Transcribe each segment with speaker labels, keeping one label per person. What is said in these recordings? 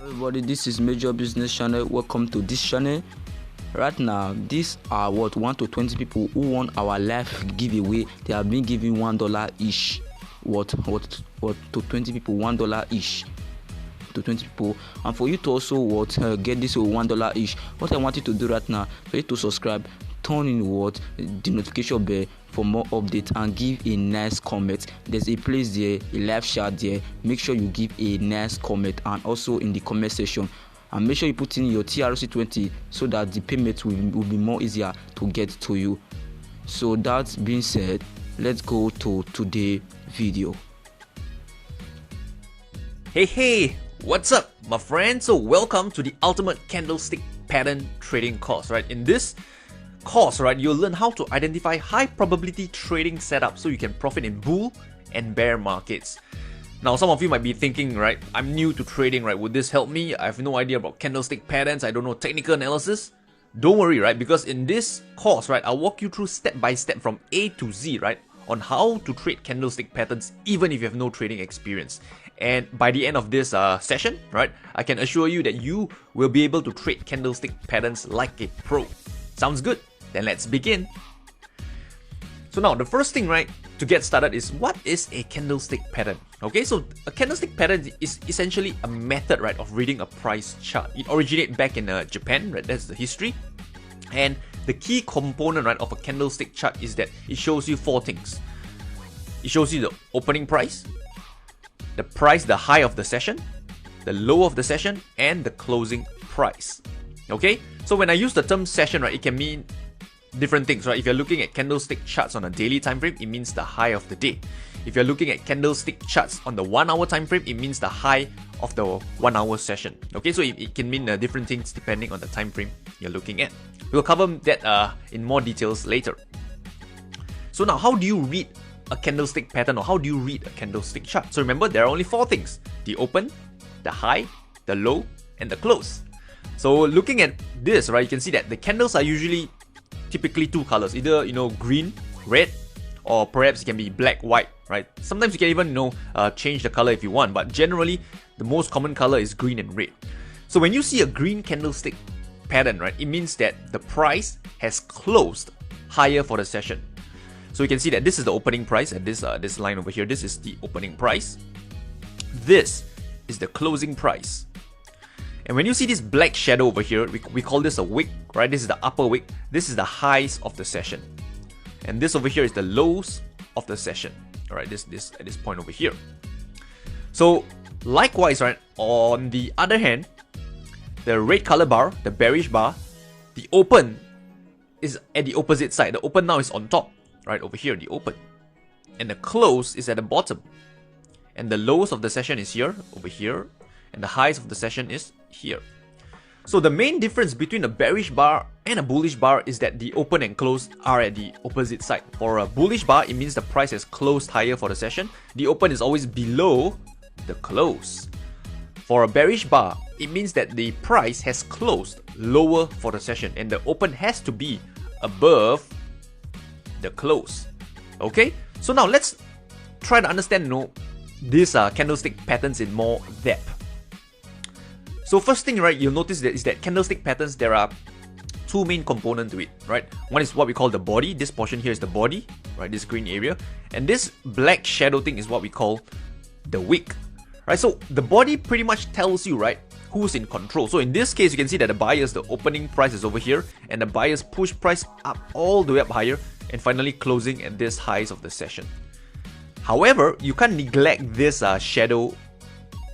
Speaker 1: Everybody, this is Major Business Channel. Welcome to this channel. Right now, these are 1 to 20 people who won our live giveaway. They have been giving $1 each. What to 20 people, $1 each to 20 people. And for you to also get this $1 each, what I want you to do right now, for you to subscribe, turn in the notification bell for more updates, and give a nice comment. There's a place there, a live chat there. Make sure you give a nice comment, and also in the comment section, and make sure you put in your TRC20 so that the payment will be more easier to get to you. So that being said, let's go to today's video.
Speaker 2: Hey, what's up, my friend? So welcome to the ultimate candlestick pattern trading course, right? In this course, right, you'll learn how to identify high probability trading setups so you can profit in bull and bear markets. Now, some of you might be thinking, right, I'm new to trading, right? Would this help me? I have no idea about candlestick patterns. I don't know technical analysis. Don't worry, right? Because in this course, right, I'll walk you through step by step from A to Z, right, on how to trade candlestick patterns even if you have no trading experience. And by the end of this session, right, I can assure you that you will be able to trade candlestick patterns like a pro. Sounds good? Then let's begin. So now the first thing, right, to get started is, what is a candlestick pattern? Okay, so a candlestick pattern is essentially a method, right, of reading a price chart. It originated back in Japan, right? That's the history. And the key component, right, of a candlestick chart is that it shows you 4 things. It shows you the opening price, the high of the session, the low of the session, and the closing price. Okay, so when I use the term session, right, it can mean different things, right? If you're looking at candlestick charts on a daily time frame, it means the high of the day. If you're looking at candlestick charts on the 1 hour time frame, it means the high of the 1 hour session. Okay, so it can mean different things depending on the time frame you're looking at. We'll cover that in more details later. So now, how do you read a candlestick pattern, or how do you read a candlestick chart? So remember, there are only 4 things: the open, the high, the low, and the close. So looking at this, right, you can see that the candles are usually typically 2 colors, either green, red, or perhaps it can be black, white, right? Sometimes you can even change the color if you want, but generally the most common color is green and red. So when you see a green candlestick pattern, right, it means that the price has closed higher for the session. So you can see that this is the opening price at this line over here. This is the opening price. This is the closing price. And when you see this black shadow over here, we call this a wick, right? This is the upper wick. This is the highs of the session. And this over here is the lows of the session. All right, this at this point over here. So likewise, right, on the other hand, the red color bar, the bearish bar, the open is at the opposite side. The open now is on top, right, over here, the open. And the close is at the bottom. And the lows of the session is here, over here. And the highs of the session is here. So the main difference between a bearish bar and a bullish bar is that the open and close are at the opposite side. For a bullish bar, it means the price has closed higher for the session. The open is always below the close. For a bearish bar, it means that the price has closed lower for the session, and the open has to be above the close. Okay, so now let's try to understand these candlestick patterns in more depth. So first thing, right, you'll notice is that candlestick patterns, there are 2 main components to it, right? One is what we call the body. This portion here is the body, right? This green area. And this black shadow thing is what we call the wick, right? So the body pretty much tells you, right, who's in control. So in this case, you can see that the buyers, the opening price is over here, and the buyers push price up all the way up higher, and finally closing at this highs of the session. However, you can't neglect this shadow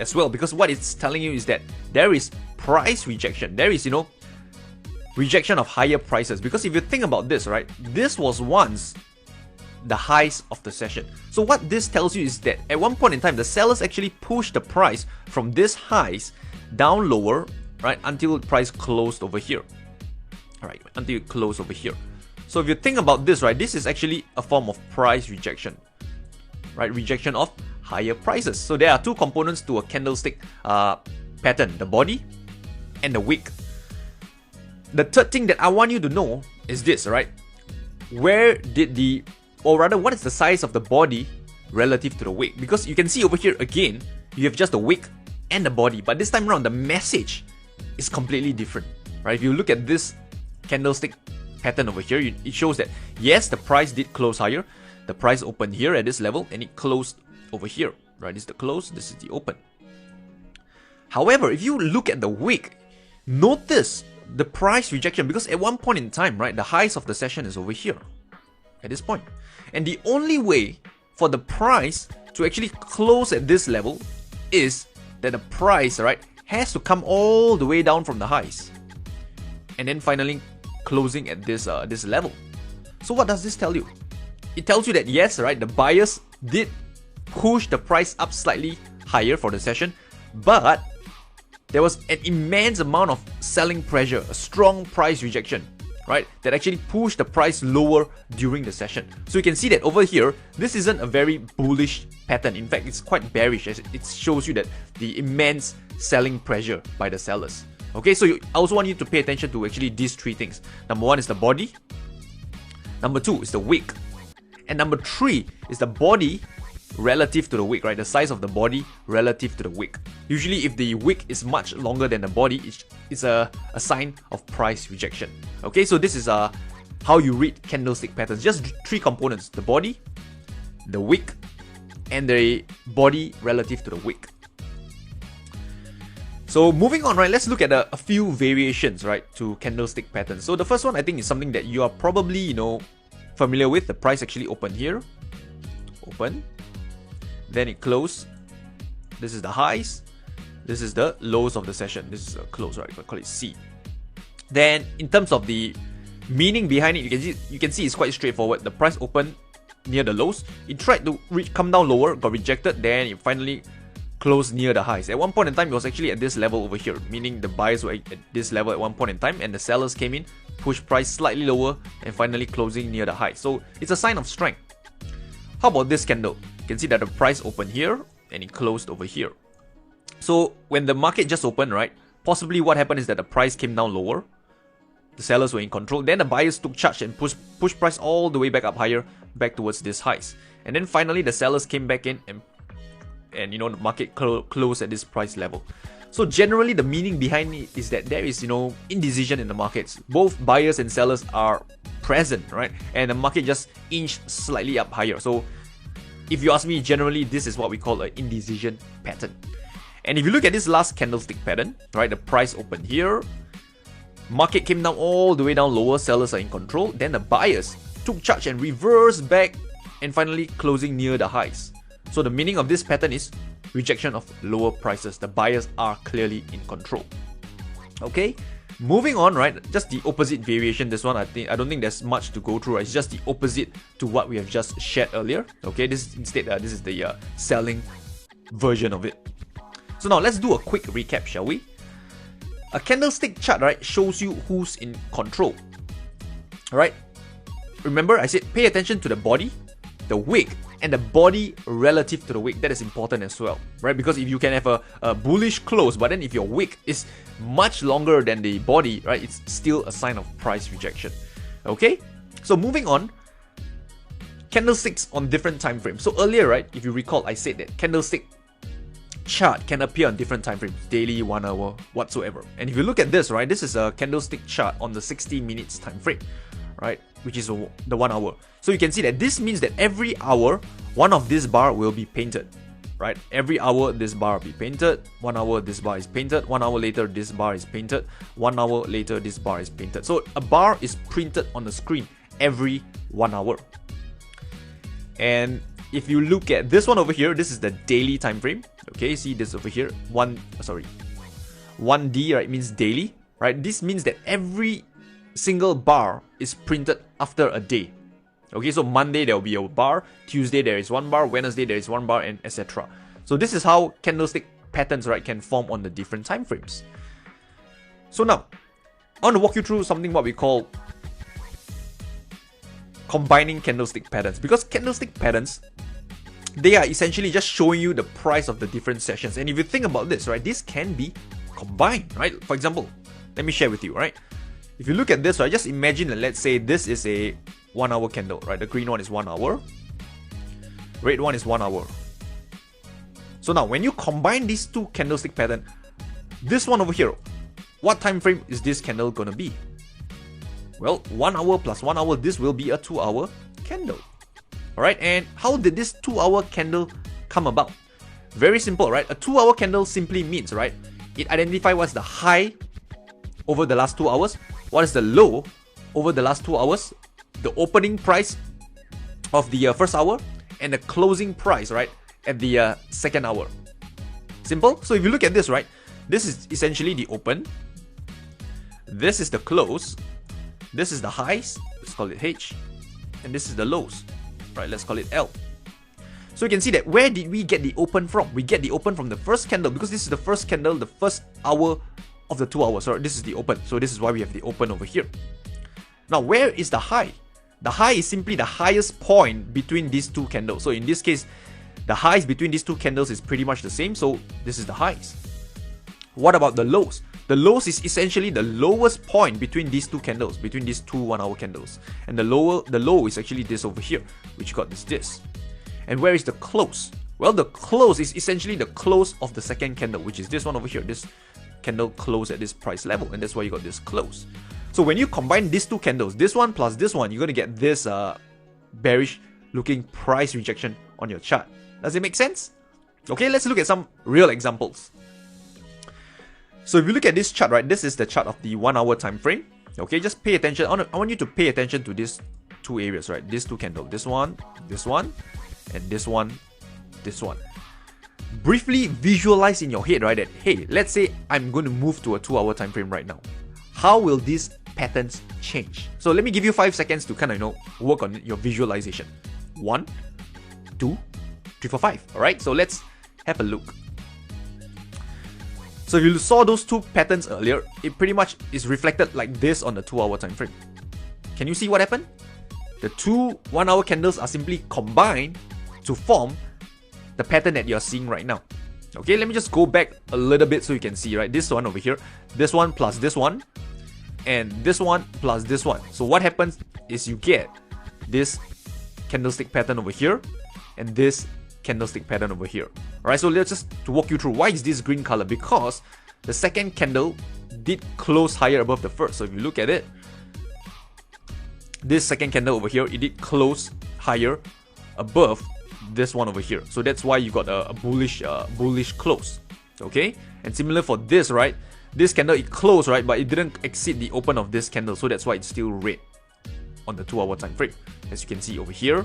Speaker 2: as well, because what it's telling you is that there is price rejection. There is, rejection of higher prices. Because if you think about this, right, this was once the highs of the session. So what this tells you is that at one point in time, the sellers actually pushed the price from this highs down lower, right, until the price closed over here. All right, until it closed over here. So if you think about this, right, this is actually a form of price rejection, right? Rejection of higher prices. So there are 2 components to a candlestick pattern: the body and the wick. The third thing that I want you to know is this, right? Where did what is the size of the body relative to the wick? Because you can see over here again, you have just the wick and the body, but this time around the message is completely different, right? If you look at this candlestick pattern over here, it shows that yes, the price did close higher. The price opened here at this level and it closed over here, right? This is the close, this is the open. However, if you look at the wick, notice the price rejection, because at one point in time, right, the highs of the session is over here at this point. And the only way for the price to actually close at this level is that the price, right, has to come all the way down from the highs and then finally closing at this this level. So what does this tell you? It tells you that yes, right, the buyers did push the price up slightly higher for the session, but there was an immense amount of selling pressure, a strong price rejection, right, that actually pushed the price lower during the session. So you can see that over here, this isn't a very bullish pattern. In fact, it's quite bearish, as it shows you that the immense selling pressure by the sellers. Okay, so I also want you to pay attention to actually these three things. Number one is the body. Number two is the wick. And number three is the body relative to the wick, right? The size of the body relative to the wick. Usually if the wick is much longer than the body, it's a sign of price rejection. Okay, so this is how you read candlestick patterns. Just three components: the body, the wick, and the body relative to the wick. So moving on, right, let's look at a few variations, right, to candlestick patterns. So the first one I think is something that you are probably, familiar with. The price actually opened here, open, then it closed. This is the highs, this is the lows of the session. This is a close, right? If I call it C. Then in terms of the meaning behind it, you can see it's quite straightforward. The price opened near the lows, it tried to come down lower, got rejected, then it finally closed near the highs. At one point in time, it was actually at this level over here, meaning the buyers were at this level at one point in time, and the sellers came in, pushed price slightly lower, and finally closing near the high. So it's a sign of strength. How about this candle? You can see that the price opened here and it closed over here. So when the market just opened, right, possibly what happened is that the price came down lower, the sellers were in control, then the buyers took charge and pushed price all the way back up higher, back towards this highs, and then finally the sellers came back in and the market closed at this price level. So generally the meaning behind it is that there is indecision in the markets. Both buyers and sellers are present, right, and the market just inched slightly up higher. So if you ask me, generally this is what we call an indecision pattern. And if you look at this last candlestick pattern, right, the price opened here, market came down all the way down lower, sellers are in control, then the buyers took charge and reversed back and finally closing near the highs. So the meaning of this pattern is rejection of lower prices. The buyers are clearly in control. Okay, moving on, right, just the opposite variation. This one, I don't think there's much to go through, right? It's just the opposite to what we have just shared earlier. Okay, this is the selling version of it. So now let's do a quick recap, shall we? A candlestick chart, right, shows you who's in control. Alright, remember I said pay attention to the body, the wick, and the body relative to the wick. That is important as well, right? Because if you can have a bullish close, but then if your wick is much longer than the body, right, it's still a sign of price rejection. Okay, so moving on, candlesticks on different time frames. So earlier, right, if you recall, I said that candlestick chart can appear on different time frames, daily, 1 hour, whatsoever. And if you look at this, right, this is a candlestick chart on the 60 minutes time frame, right, which is the 1 hour. So you can see that this means that every hour, one of this bar will be painted, right? Every hour, this bar will be painted. 1 hour, this bar is painted. 1 hour later, this bar is painted. 1 hour later, this bar is painted. So a bar is printed on the screen every 1 hour. And if you look at this one over here, this is the daily time frame. Okay, see this over here, 1D, right, means daily, right? This means that every single bar is printed after a day. Okay, so Monday there will be a bar, Tuesday there is 1 bar, Wednesday there is 1 bar, and etc. So this is how candlestick patterns, right, can form on the different time frames. So now, I want to walk you through something what we call combining candlestick patterns, because candlestick patterns, they are essentially just showing you the price of the different sessions. And if you think about this, right, this can be combined, right? For example, let me share with you, right? If you look at this, right, just imagine that, let's say this is a 1 hour candle, right? The green one is 1 hour, red one is 1 hour, So now when you combine these two candlestick pattern, this one over here, what time frame is this candle gonna be? Well, 1 hour plus 1 hour, this will be a 2-hour candle. Alright, and how did this 2-hour candle come about? Very simple, right? A 2-hour candle simply means, right, it identifies what's the high over the last 2 hours, what is the low over the last 2 hours, the opening price of the first hour, and the closing price, right, at the second hour. Simple. So if you look at this, right, this is essentially the open, this is the close, this is the highs, let's call it H, and this is the lows, right, let's call it L. So you can see that where did we get the open from? We get the open from the first candle, because this is the first candle, the first hour of the 2 hours. So this is the open. So this is why we have the open over here. Now, where is the high? The high is simply the highest point between these two candles. So in this case, the highs between these two candles is pretty much the same. So this is the highs. What about the lows? The lows is essentially the lowest point between these two candles, between these two 1 hour candles. And the low is actually this over here, which got this. And where is the close? Well, the close is essentially the close of the second candle, which is this one over here. This candle close at this price level, and that's why you got this close. So when you combine these two candles, this one plus this one, you're going to get this bearish looking price rejection on your chart. Does it make sense? Okay, let's look at some real examples. So if you look at this chart, right, this is the chart of the 1 hour time frame. Okay, just pay attention. I want you to pay attention to these two areas, right? These two candles, this one, and this one. Briefly visualize in your head, right, that hey, let's say I'm going to move to a 2 hour time frame right now. How will these patterns change? So let me give you 5 seconds to kind of, work on your visualization. 1, 2, 3, 4, 5. All right, so let's have a look. So if you saw those two patterns earlier, it pretty much is reflected like this on the 2 hour time frame. Can you see what happened? The two 1 hour candles are simply combined to form the pattern that you're seeing right now. Okay, let me just go back a little bit so you can see, right? This one over here, this one plus this one, and this one plus this one. So what happens is you get this candlestick pattern over here and this candlestick pattern over here. Alright, so let's just to walk you through why is this green color, because the second candle did close higher above the first. So if you look at it, this second candle over here, it did close higher above this one over here. So that's why you got a bullish close. Okay, and similar for this, right? This candle, it closed, right, but it didn't exceed the open of this candle, so that's why it's still red on the 2 hour time frame, as you can see over here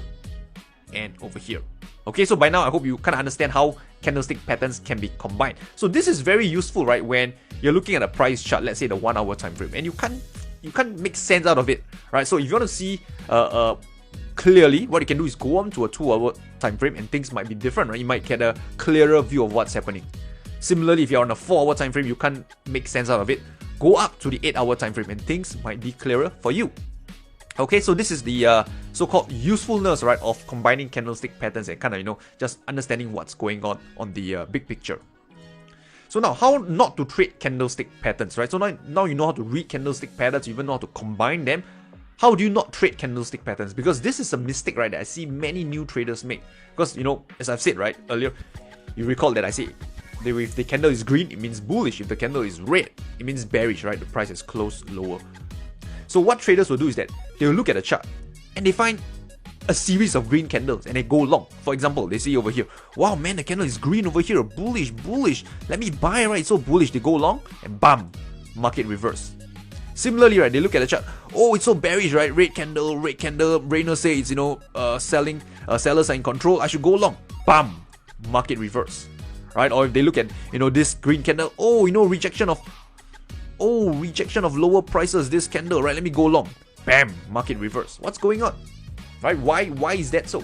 Speaker 2: and over here. Okay, so by now I hope you kind of understand how candlestick patterns can be combined. So this is very useful, right, when you're looking at a price chart, let's say the 1 hour time frame, and you can't make sense out of it, right? So if you want to see clearly, what you can do is go on to a 2 hour time frame and things might be different, right? You might get a clearer view of what's happening. Similarly, if you're on a 4 hour time frame, you can't make sense out of it. Go up to the 8 hour time frame and things might be clearer for you. Okay, so this is the so-called usefulness, right, of combining candlestick patterns and kind of, just understanding what's going on the big picture. So now, how not to trade candlestick patterns, right? So now you know how to read candlestick patterns, you even know how to combine them. How do you not trade candlestick patterns? Because this is a mistake, right, that I see many new traders make. Because, as I've said, right, earlier, you recall that I say, if the candle is green, it means bullish. If the candle is red, it means bearish, right? The price is closed lower. So what traders will do is that they will look at a chart and they find a series of green candles and they go long. For example, they see over here, wow, man, the candle is green over here, bullish. Let me buy, right? It's so bullish. They go long and bam, market reverse. Similarly, right, they look at the chart. Oh, it's so bearish, right? Red candle. Rainer says, selling, sellers are in control. I should go long. Bam, market reverse, right? Or if they look at, this green candle. Oh, rejection of lower prices. This candle, right? Let me go long. Bam, market reverse. What's going on, right? Why is that so?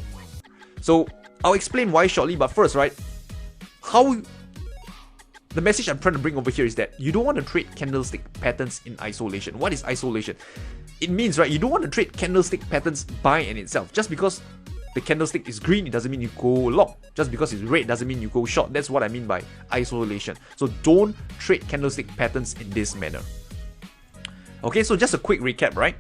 Speaker 2: So I'll explain why shortly. But first, right, the message I'm trying to bring over here is that you don't want to trade candlestick patterns in isolation. What is isolation? It means, right, you don't want to trade candlestick patterns by in itself. Just because the candlestick is green, it doesn't mean you go long. Just because it's red doesn't mean you go short. That's what I mean by isolation. So don't trade candlestick patterns in this manner. Okay, so just a quick recap, right?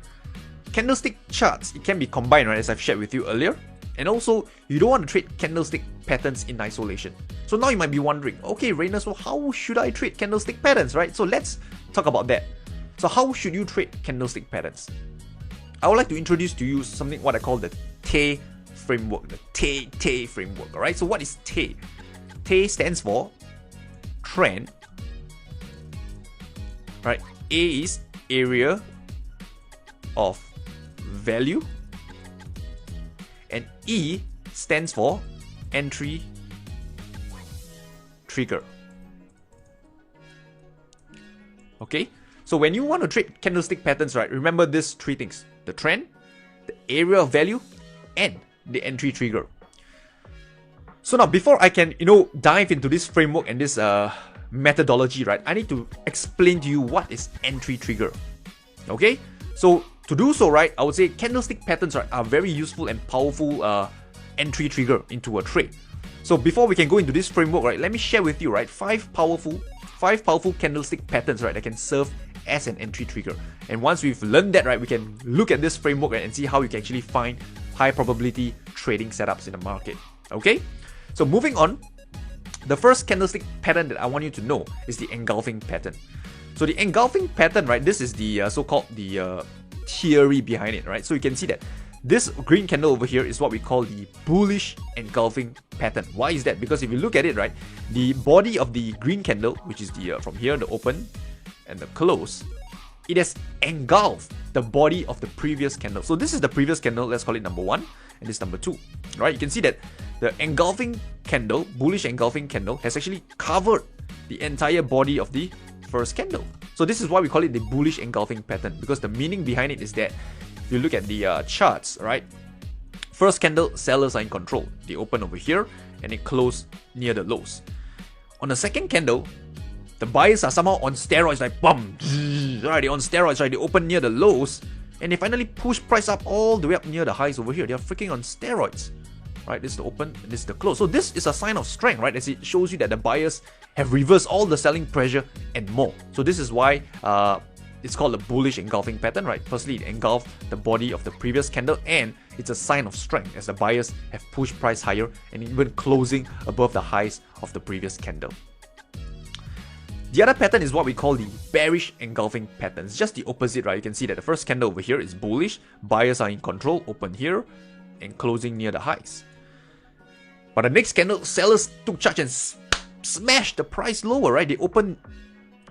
Speaker 2: Candlestick charts, it can be combined, right, as I've shared with you earlier. And also, you don't want to trade candlestick patterns in isolation. So now you might be wondering, okay, Rainer, so how should I trade candlestick patterns, right? So let's talk about that. So how should you trade candlestick patterns? I would like to introduce to you something what I call the TAE framework, the TAE framework, alright? So what is TAE? TAE stands for trend, right? A is area of value, and E stands for entry trigger. Okay, so when you want to trade candlestick patterns, right, remember these three things: the trend, the area of value, and the entry trigger. So now, before I can, dive into this framework and this methodology, right, I need to explain to you what is entry trigger. Okay, so to do so, right, I would say candlestick patterns, right, are very useful and powerful entry trigger into a trade. So before we can go into this framework, right, let me share with you, right, five powerful candlestick patterns, right, that can serve as an entry trigger. And once we've learned that, right, we can look at this framework, right, and see how you can actually find high probability trading setups in the market. Okay, so moving on, the first candlestick pattern that I want you to know is the engulfing pattern. So the engulfing pattern, right, this is the so-called the theory behind it, right? So you can see that this green candle over here is what we call the bullish engulfing pattern. Why is that? Because if you look at it, right, the body of the green candle, which is the from here, the open and the close, it has engulfed the body of the previous candle. So this is the previous candle, let's call it number 1, and this number 2, right? You can see that the engulfing candle, bullish engulfing candle, has actually covered the entire body of the first candle. So this is why we call it the bullish engulfing pattern, because the meaning behind it is that if you look at the charts, right, first candle, sellers are in control. They open over here and they close near the lows. On the second candle, the buyers are somehow on steroids, like boom, right? They're on steroids, right? They open near the lows and they finally push price up all the way up near the highs over here. They are freaking on steroids, right? This is the open and this is the close. So this is a sign of strength, right? As it shows you that the buyers have reversed all the selling pressure and more. So this is why it's called a bullish engulfing pattern, right? Firstly, it engulfed the body of the previous candle, and it's a sign of strength as the buyers have pushed price higher and even closing above the highs of the previous candle. The other pattern is what we call the bearish engulfing pattern. It's just the opposite, right? You can see that the first candle over here is bullish, buyers are in control, open here and closing near the highs. But the next candle, sellers took charge and smashed the price lower, right? They opened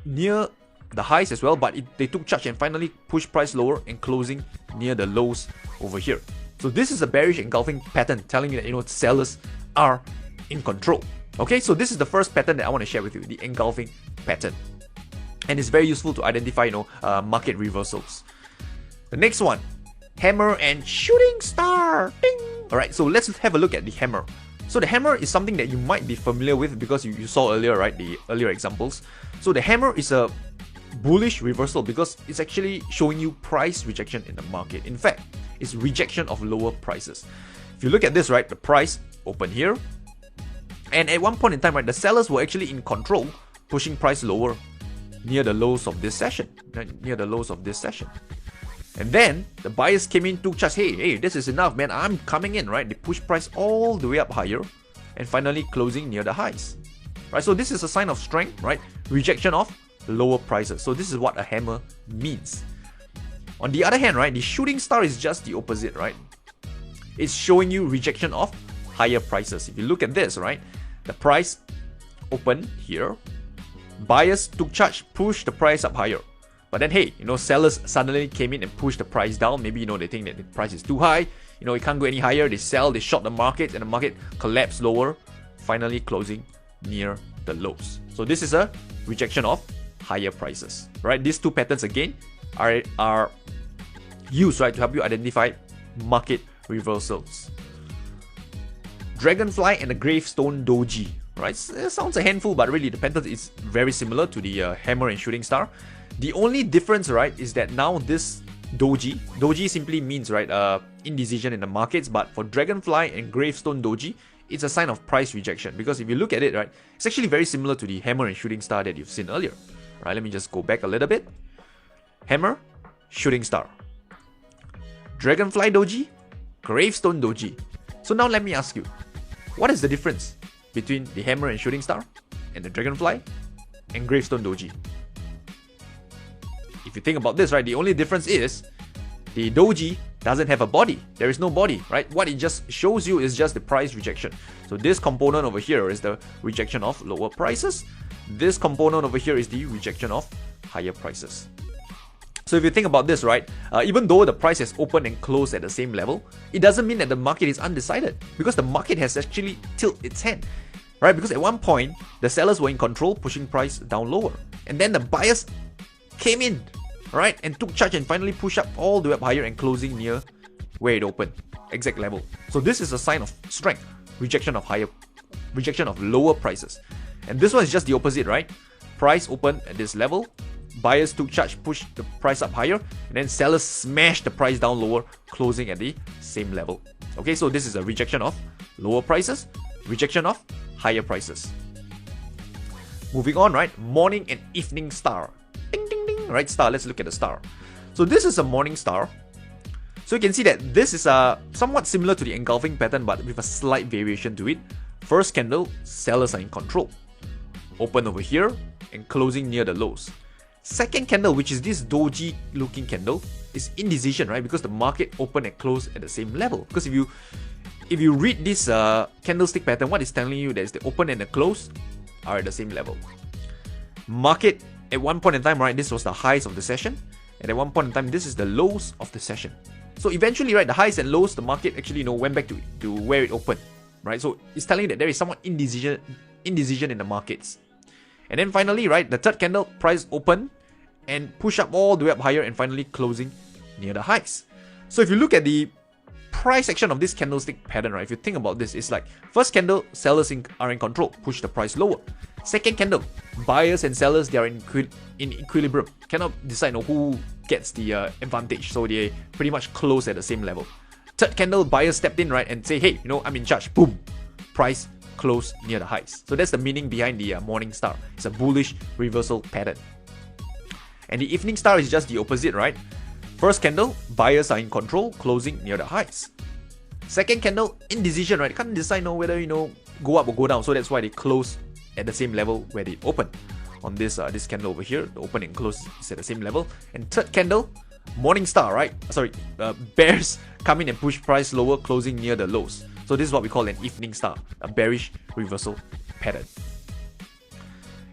Speaker 2: near the highs as well, but they took charge and finally pushed price lower and closing near the lows over here. So this is a bearish engulfing pattern telling you that sellers are in control. Okay, so this is the first pattern that I want to share with you, the engulfing pattern, and it's very useful to identify market reversals. The next one, hammer and shooting star. Ding! All right, so let's have a look at the hammer. So the hammer is something that you might be familiar with because you saw earlier, right, the earlier examples. So the hammer is a bullish reversal because it's actually showing you price rejection in the market. In fact, it's rejection of lower prices. If you look at this, right, the price open here, and at one point in time, right, the sellers were actually in control, pushing price lower near the lows of this session, And then the buyers came in, took charge. Hey, this is enough, man. I'm coming in, right? They pushed price all the way up higher and finally closing near the highs, right? So this is a sign of strength, right? Rejection of lower prices. So this is what a hammer means. On the other hand, right, the shooting star is just the opposite, right? It's showing you rejection of higher prices. If you look at this, right, the price opened here, buyers took charge, pushed the price up higher. But then, hey, sellers suddenly came in and pushed the price down. Maybe, they think that the price is too high. It can't go any higher. They sell, they short the market, and the market collapsed lower, finally closing near the lows. So this is a rejection of higher prices, right? These two patterns again are used, right, to help you identify market reversals. Dragonfly and the gravestone doji, right? It sounds a handful, but really the pattern is very similar to the hammer and shooting star. The only difference, right, is that now this doji simply means, right, indecision in the markets, but for dragonfly and gravestone doji, it's a sign of price rejection. Because if you look at it, right, it's actually very similar to the hammer and shooting star that you've seen earlier. Right, let me just go back a little bit. Hammer, shooting star. Dragonfly doji, gravestone doji. So now let me ask you, what is the difference between the hammer and shooting star and the dragonfly and gravestone doji? If you think about this, right, the only difference is the doji doesn't have a body. There is no body, right? What it just shows you is just the price rejection. So this component over here is the rejection of lower prices. This component over here is the rejection of higher prices. So if you think about this, right, even though the price has opened and closed at the same level, it doesn't mean that the market is undecided, because the market has actually tilted its hand, right? Because at one point, the sellers were in control, pushing price down lower. And then the buyers came in, right, and took charge and finally pushed up all the way up higher and closing near where it opened, exact level. So this is a sign of strength, rejection of lower prices. And this one is just the opposite, right? Price opened at this level, buyers took charge, pushed the price up higher, and then sellers smashed the price down lower, closing at the same level. Okay, so this is a rejection of lower prices, rejection of higher prices. Moving on, right? Morning and evening star. Ding, ding, ding. Right, star. Let's look at the star. So this is a morning star. So you can see that this is somewhat similar to the engulfing pattern, but with a slight variation to it. First candle, sellers are in control. Open over here and closing near the lows. Second candle, which is this doji looking candle, is indecision, right? Because the market opened and closed at the same level. Because if you read this candlestick pattern, what it's telling you that is the open and the close are at the same level. Market at one point in time, right, this was the highs of the session, and at one point in time, this is the lows of the session. So eventually, right, the highs and lows, the market actually went back to where it opened, right? So it's telling you that there is somewhat indecision in the markets. And then finally, right, the third candle, price open and push up all the way up higher and finally closing near the highs. So if you look at the price action of this candlestick pattern, right, if you think about this, it's like first candle, sellers are in control, push the price lower. Second candle, buyers and sellers, they are in equilibrium, cannot decide who gets the advantage, so they pretty much close at the same level. Third candle, buyers stepped in, right, and say, hey, I'm in charge. Boom, price close near the highs. So that's the meaning behind the morning star. It's a bullish reversal pattern. And the evening star is just the opposite, right? First candle, buyers are in control, closing near the highs. Second candle, indecision, right? Can't decide whether go up or go down. So that's why they close at the same level where they open. On this this candle over here, the open and close is at the same level. And third candle, morning star, right? Bears come in and push price lower, closing near the lows. So this is what we call an evening star, a bearish reversal pattern.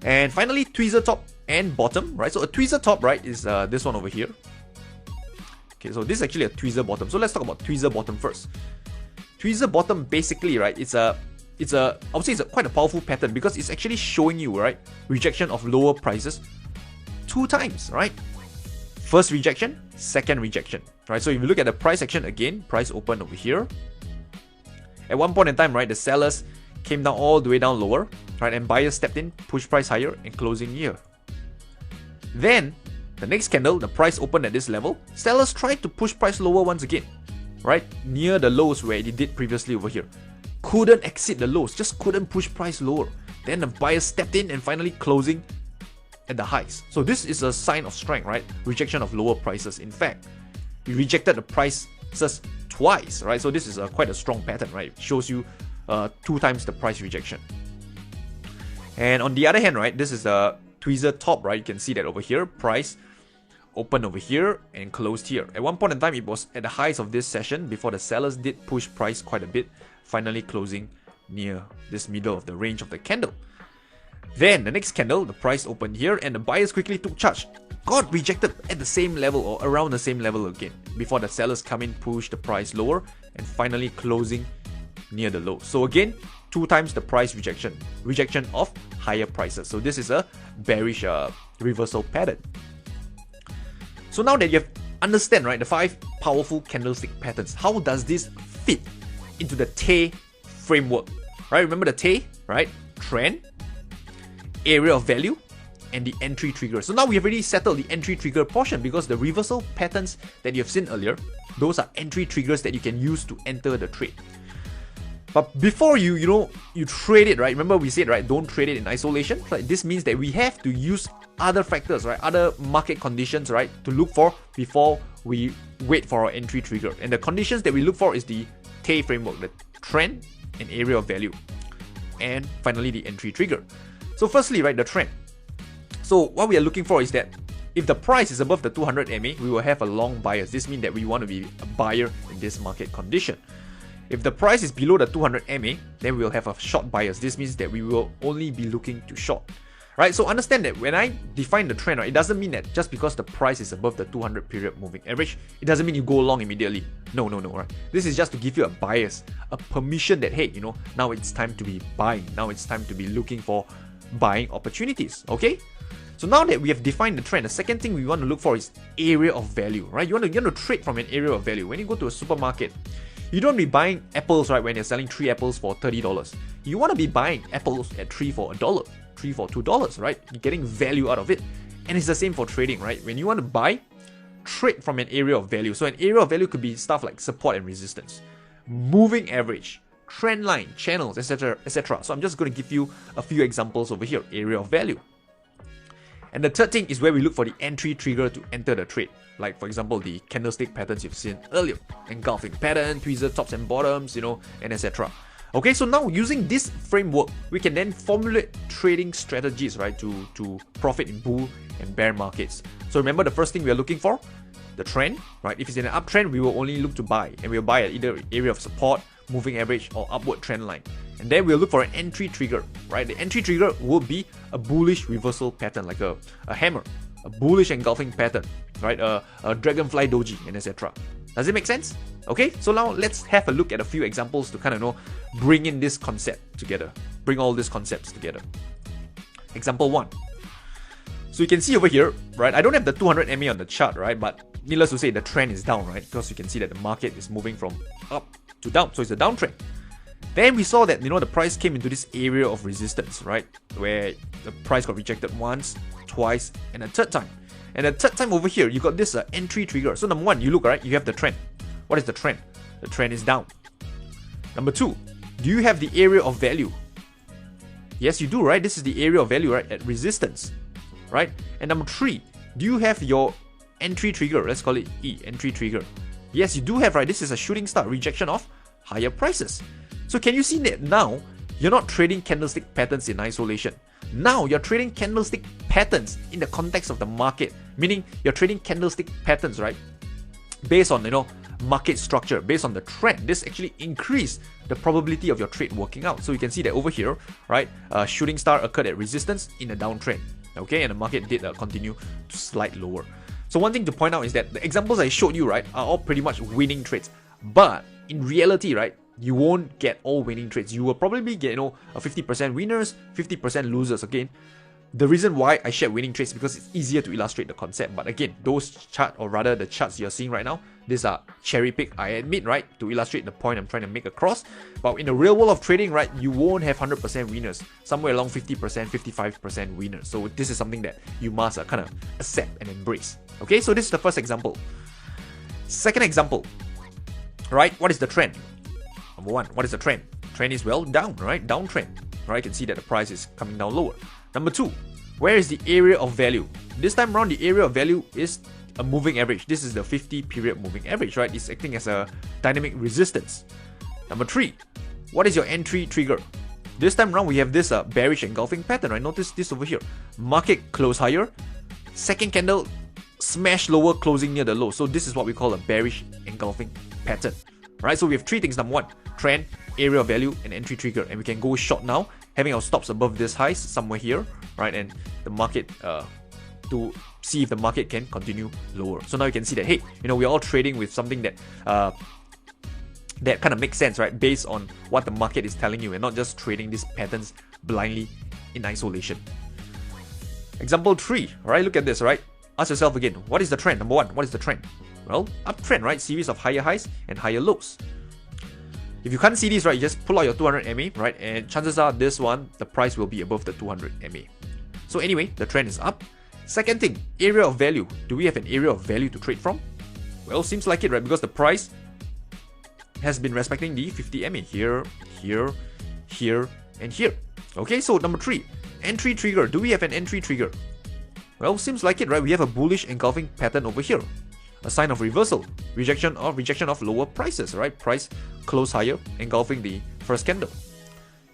Speaker 2: And finally, tweezer top and bottom, right? So a tweezer top, right, is this one over here. Okay, so this is actually a tweezer bottom. So let's talk about tweezer bottom first. Tweezer bottom, basically, right, I would say it's quite a powerful pattern because it's actually showing you, right, rejection of lower prices 2 times, right? First rejection, second rejection, right? So if you look at the price action again, price open over here. At one point in time, right, the sellers came down all the way down lower, right, and buyers stepped in, pushed price higher and closing here. Then the next candle, the price opened at this level. Sellers tried to push price lower once again, right, near the lows where it did previously over here. Couldn't exit the lows, just couldn't push price lower. Then the buyers stepped in and finally closing at the highs. So this is a sign of strength, right? Rejection of lower prices. In fact, we rejected the prices twice, right? So this is quite a strong pattern, right? It shows you 2 times the price rejection. And on the other hand, right, this is the tweezer top, right? You can see that over here, price opened over here and closed here. At one point in time, it was at the highs of this session before the sellers did push price quite a bit, finally closing near this middle of the range of the candle. Then the next candle, the price opened here and the buyers quickly took charge. Got rejected at the same level or around the same level again before the sellers come in, push the price lower and finally closing near the low. So again, 2 times the price rejection of higher prices. So this is a bearish reversal pattern. So now that you have understand, right, the 5 powerful candlestick patterns, how does this fit into the Tay framework? Right, remember the Tay, right? Trend, area of value, and the entry trigger. So now we have already settled the entry trigger portion because the reversal patterns that you have seen earlier, those are entry triggers that you can use to enter the trade. But before you trade it, right? Remember we said, right, don't trade it in isolation. Like this means that we have to use other factors, right? Other market conditions, right, to look for before we wait for our entry trigger. And the conditions that we look for is the Tay framework, the trend, and area of value. And finally, the entry trigger. So firstly, right, the trend. So what we are looking for is that if the price is above the 200 MA, we will have a long bias. This means that we want to be a buyer in this market condition. If the price is below the 200 MA, then we will have a short bias. This means that we will only be looking to short. Right? So understand that when I define the trend, right, it doesn't mean that just because the price is above the 200 period moving average, it doesn't mean you go long immediately. No, right? This is just to give you a bias, a permission that, hey, now it's time to be buying. Now it's time to be looking for buying opportunities, okay? So now that we have defined the trend, the second thing we want to look for is area of value, right? You want to trade from an area of value. When you go to a supermarket, you don't be buying apples, right, when you're selling 3 apples for $30. You want to be buying apples at 3 for $1. 3 for $2, right? You're getting value out of it. And it's the same for trading, right? When you want to buy, trade from an area of value. So an area of value could be stuff like support and resistance, moving average, trend line, channels, etc., etc. So I'm just going to give you a few examples over here. Area of value. And the third thing is where we look for the entry trigger to enter the trade. Like for example, the candlestick patterns you've seen earlier, engulfing pattern, tweezer tops and bottoms, and etc. Okay, so now using this framework, we can then formulate trading strategies, right, to profit in bull and bear markets. So remember the first thing we are looking for, the trend, right? If it's in an uptrend, we will only look to buy, and we'll buy at either area of support, moving average, or upward trend line. And then we'll look for an entry trigger, right? The entry trigger will be a bullish reversal pattern, like a hammer, a bullish engulfing pattern, right? A dragonfly doji, and etc. Does it make sense? Okay, so now let's have a look at a few examples to kind of bring in this concept together, bring all these concepts together. Example 1. So you can see over here, right? I don't have the 200 MA on the chart, right? But needless to say, the trend is down, right? Because you can see that the market is moving from up to down, so it's a downtrend. Then we saw that the price came into this area of resistance, right? Where the price got rejected once, twice, and a third time. And the third time over here, you got this entry trigger. So number 1, you look, right? You have the trend. What is the trend? The trend is down. Number 2, do you have the area of value? Yes, you do, right? This is the area of value, right? At resistance, right? And number 3, do you have your entry trigger? Let's call it E, entry trigger. Yes, you do have, right? This is a shooting star, rejection of higher prices. So can you see that now you're not trading candlestick patterns in isolation? Now you're trading candlestick patterns in the context of the market, meaning you're trading candlestick patterns, right? Based on market structure, based on the trend. This actually increased the probability of your trade working out. So you can see that over here, right? Shooting star occurred at resistance in a downtrend. Okay, and the market did continue to slide lower. So one thing to point out is that the examples I showed you, right, are all pretty much winning trades. But in reality, right, you won't get all winning trades. You will probably get, a 50% winners, 50% losers. Again, the reason why I share winning trades is because it's easier to illustrate the concept. But again, those charts, or rather the charts you're seeing right now, these are cherry pick, I admit, right, to illustrate the point I'm trying to make across. But in the real world of trading, right, you won't have 100% winners. Somewhere along 50%, 55% winners. So this is something that you must kind of accept and embrace. Okay, so this is the first example. Second example, right, what is the trend? Number 1, what is the trend? Trend is down, right? Downtrend, right? You can see that the price is coming down lower. Number 2, where is the area of value? This time around, the area of value is a moving average. This is the 50 period moving average, right? It's acting as a dynamic resistance. Number 3, what is your entry trigger? This time around, we have this bearish engulfing pattern, right? Notice this over here. Market close higher, second candle smash lower, closing near the low. So this is what we call a bearish engulfing pattern. Right, so we have 3 things. Number 1, trend, area of value, and entry trigger. And we can go short now, having our stops above this highs somewhere here, right? And the market, to see if the market can continue lower. So now you can see that, hey, we're all trading with something that that kind of makes sense, right? Based on what the market is telling you, and not just trading these patterns blindly in isolation. Example 3, right? Look at this, right? Ask yourself again, what is the trend? Number 1, what is the trend? Well, uptrend, right? Series of higher highs and higher lows. If you can't see this, right, you just pull out your 200 MA, right? And chances are this one, the price will be above the 200 MA. So anyway, the trend is up. Second thing, area of value. Do we have an area of value to trade from? Well, seems like it, right? Because the price has been respecting the 50 MA here, here, here, and here. Okay, so number 3, entry trigger. Do we have an entry trigger? Well, seems like it, right? We have a bullish engulfing pattern over here. A sign of reversal. rejection of lower prices, right? Price close higher, engulfing the first candle.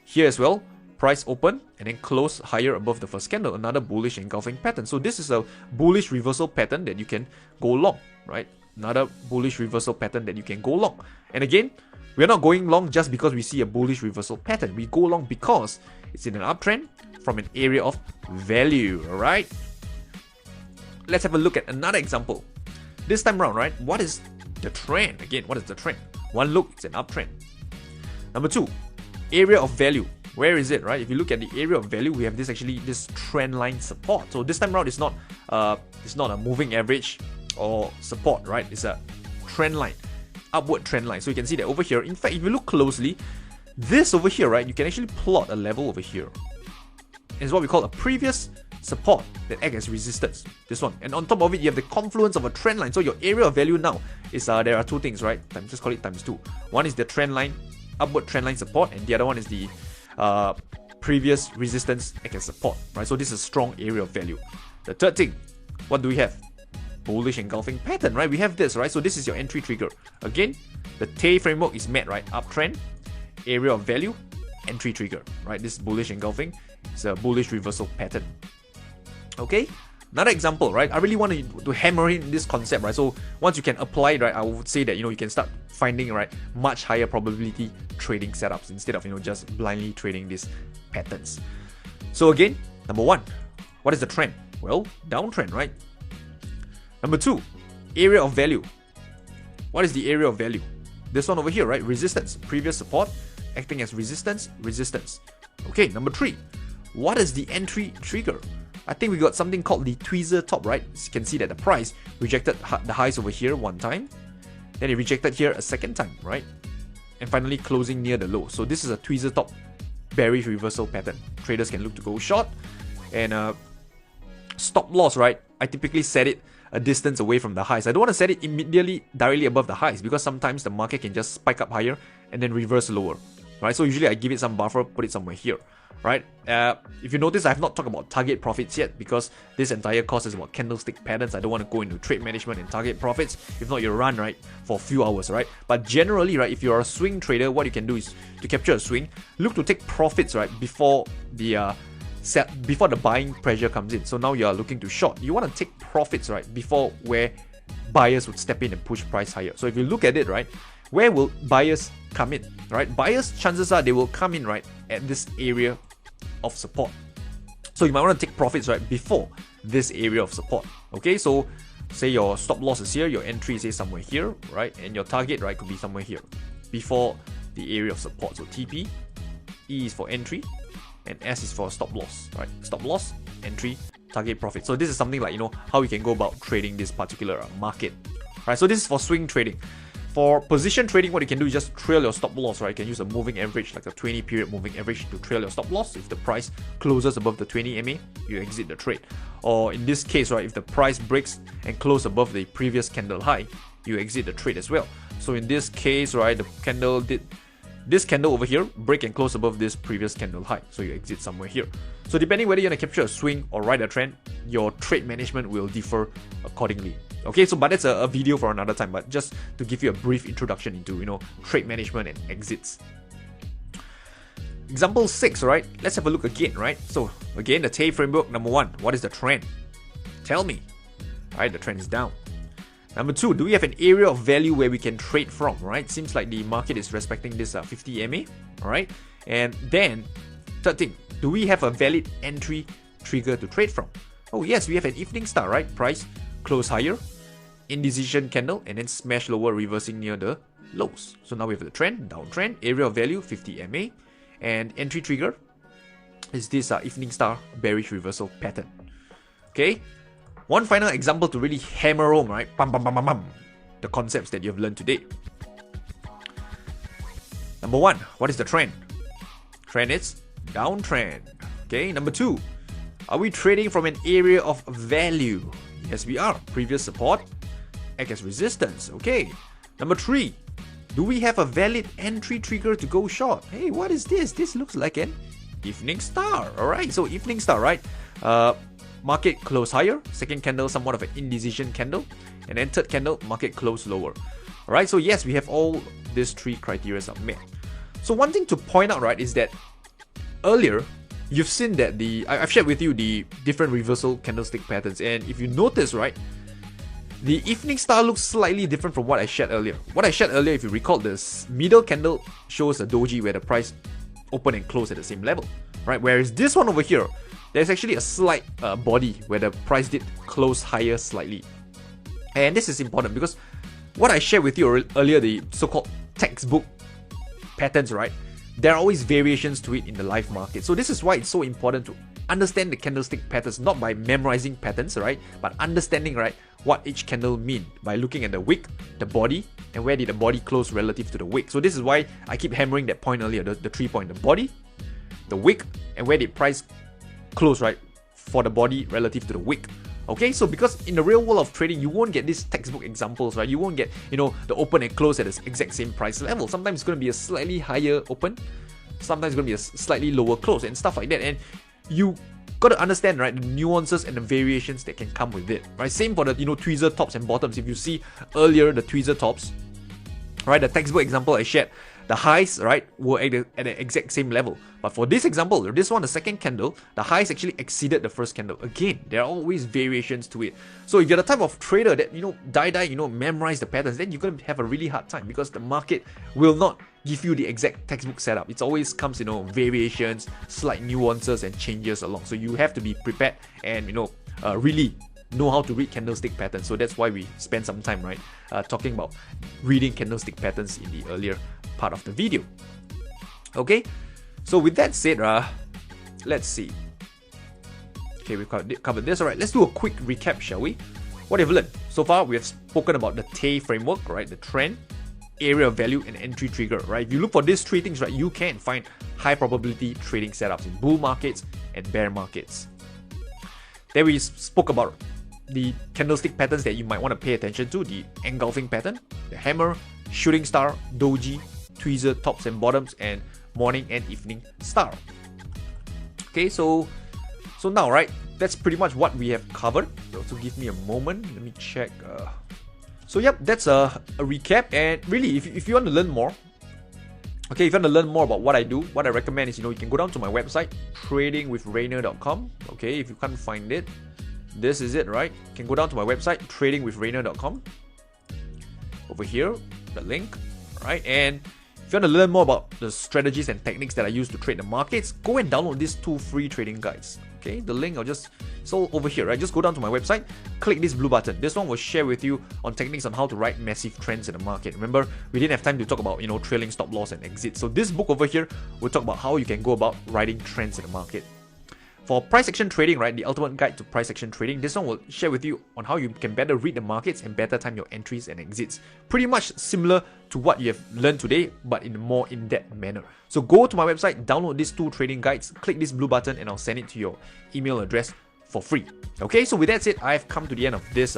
Speaker 2: Here as well, price open and then close higher above the first candle, another bullish engulfing pattern. So this is a bullish reversal pattern that you can go long, right? Another bullish reversal pattern that you can go long. And again, we're not going long just because we see a bullish reversal pattern. We go long because it's in an uptrend from an area of value, alright? Let's have a look at another example. This time around, right? What is the trend? Again, what is the trend? One look, it's an uptrend. Number 2, area of value. Where is it, right? If you look at the area of value, we have this trend line support. So this time around, it's not a moving average or support, right? It's a trend line, upward trend line. So you can see that over here. In fact, if you look closely, this over here, right? You can actually plot a level over here. It's what we call a previous support that acts as resistance. This one, and on top of it, you have the confluence of a trend line. So your area of value now is there are two things, right? Just call it times 2. One is the trend line, upward trend line support, and the other one is the previous resistance act as support, right? So this is a strong area of value. The third thing, what do we have? Bullish engulfing pattern, right? We have this, right? So this is your entry trigger. Again, the Tay framework is met, right? Uptrend, area of value, entry trigger, right? This bullish engulfing is a bullish reversal pattern. Okay, another example, right? I really want to hammer in this concept, right? So once you can apply it, right, I would say that, you can start finding, right, much higher probability trading setups instead of, just blindly trading these patterns. So again, number 1, what is the trend? Well, downtrend, right? Number 2, area of value. What is the area of value? This one over here, right? Resistance, previous support, acting as resistance, resistance. Okay, number 3, what is the entry trigger? I think we got something called the tweezer top, right? So you can see that the price rejected the highs over here one time, then it rejected here a second time, right? And finally closing near the low. So this is a tweezer top bearish reversal pattern. Traders can look to go short, and stop loss, right? I typically set it a distance away from the highs. I don't want to set it immediately directly above the highs because sometimes the market can just spike up higher and then reverse lower, right? So usually I give it some buffer, put it somewhere here, right? If you notice, I have not talked about target profits yet because this entire course is about candlestick patterns. I don't want to go into trade management and target profits. If not, you'll run, right, for a few hours, right? But generally, right, if you're a swing trader, what you can do is to capture a swing, look to take profits, right, before the buying pressure comes in. So now you are looking to short. You want to take profits, right, before where buyers would step in and push price higher. So if you look at it, right, where will buyers come in, right? Buyers, chances are they will come in, right, at this area of support. So you might want to take profits, right, before this area of support. Okay, so say your stop loss is here, your entry is somewhere here, right, and your target, right, could be somewhere here before the area of support. So TP, E is for entry, and S is for stop loss, right? Stop loss, entry, target profit. So this is something like, how you can go about trading this particular market, right? So this is for swing trading. For position trading, what you can do is just trail your stop loss, right? You can use a moving average, like a 20 period moving average, to trail your stop loss. If the price closes above the 20 MA, you exit the trade. Or in this case, right, if the price breaks and close above the previous candle high, you exit the trade as well. So in this case, right, the candle did this candle over here break and close above this previous candle high, so you exit somewhere here. So depending whether you're gonna capture a swing or ride a trend, your trade management will differ accordingly. Okay, so but that's a video for another time, but just to give you a brief introduction into trade management and exits. Example 6, right? Let's have a look again, right? So again, the Tay framework, number 1, what is the trend? Tell me. Alright, the trend is down. Number 2, do we have an area of value where we can trade from, right? Seems like the market is respecting this 50 MA, alright? And then, third thing, do we have a valid entry trigger to trade from? Oh yes, we have an evening star, right? Price close higher, indecision candle, and then smash lower, reversing near the lows. So now we have the trend, downtrend, area of value 50 MA, and entry trigger is this evening star bearish reversal pattern. Okay? One final example to really hammer home, right? The concepts that you have learned today. Number 1, what is the trend? Trend is downtrend. Okay, number 2, are we trading from an area of value? Yes, we are. Previous support, act as resistance. Okay. Number 3, do we have a valid entry trigger to go short? Hey, what is this? This looks like an evening star. Alright, so evening star, right? market close higher, second candle somewhat of an indecision candle, and then third candle market close lower. Alright, so yes, we have all these three criteria are met. So one thing to point out, right, is that earlier you've seen that I've shared with you the different reversal candlestick patterns, and if you notice, right, the evening star looks slightly different from what I shared earlier. What I shared earlier, if you recall, this middle candle shows a doji where the price open and close at the same level, right? Whereas this one over here, there's actually a slight body where the price did close higher slightly. And this is important because what I shared with you earlier, the so-called textbook patterns, right? There are always variations to it in the live market. So this is why it's so important to understand the candlestick patterns, not by memorizing patterns, right? But understanding, right, what each candle mean by looking at the wick, the body, and where did the body close relative to the wick. So this is why I keep hammering that point earlier, the 3 point, the body, the wick, and where did price close, right, for the body relative to the wick. Okay, so because in the real world of trading, you won't get these textbook examples, right? You won't get, the open and close at the exact same price level. Sometimes it's going to be a slightly higher open, sometimes it's going to be a slightly lower close and stuff like that. And you got to understand, right, the nuances and the variations that can come with it, right? Same for the, tweezer tops and bottoms. If you see earlier the tweezer tops, right, the textbook example I shared, the highs, right, were at the exact same level. But for this example, this one, the second candle, the highs actually exceeded the first candle. Again, there are always variations to it. So if you're the type of trader that, memorize the patterns, then you're going to have a really hard time because the market will not give you the exact textbook setup. It always comes, variations, slight nuances and changes along. So you have to be prepared and, really know how to read candlestick patterns. So that's why we spend some time, right, talking about reading candlestick patterns in the earlier part of the video. Okay, so with that said, let's see. Okay, we've covered this. Alright, let's do a quick recap, shall we? What have we learned? So far, we have spoken about the TAY framework, right? The trend, area of value, and entry trigger, right? If you look for these three things, right, you can find high probability trading setups in bull markets and bear markets. Then we spoke about the candlestick patterns that you might want to pay attention to: the engulfing pattern, the hammer, shooting star, doji, tweezer tops and bottoms, and morning and evening star. Okay, so now, right, that's pretty much what we have covered. So give me a moment, let me check. So yep, that's a recap. And really, if you want to learn more, okay, if you want to learn more about what I do, what I recommend is, you can go down to my website, tradingwithrainer.com. Okay, if you can't find it, this is it, right? You can go down to my website, tradingwithrainer.com. Over here, the link, right? And if you want to learn more about the strategies and techniques that I use to trade the markets, go and download these 2 free trading guides. Okay, the link it's all over here, right? Just go down to my website, click this blue button. This one will share with you on techniques on how to ride massive trends in the market. Remember, we didn't have time to talk about, trailing stop loss and exit. So this book over here will talk about how you can go about riding trends in the market. For price action trading, right, the ultimate guide to price action trading, this one will share with you on how you can better read the markets and better time your entries and exits. Pretty much similar to what you have learned today, but in a more in-depth manner. So go to my website, download these 2 trading guides, click this blue button, and I'll send it to your email address for free. Okay, so with that said, I've come to the end of this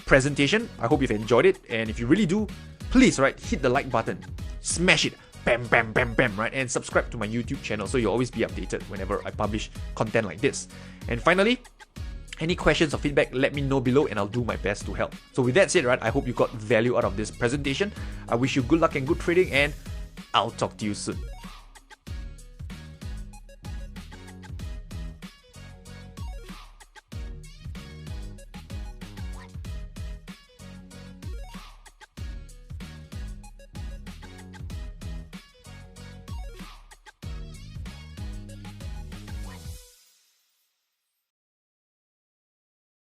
Speaker 2: presentation. I hope you've enjoyed it, and if you really do, please, right, hit the like button, smash it, bam, bam, bam, bam, right? And subscribe to my YouTube channel so you'll always be updated whenever I publish content like this. And finally, any questions or feedback, let me know below and I'll do my best to help. So with that said, right, I hope you got value out of this presentation. I wish you good luck and good trading, and I'll talk to you soon.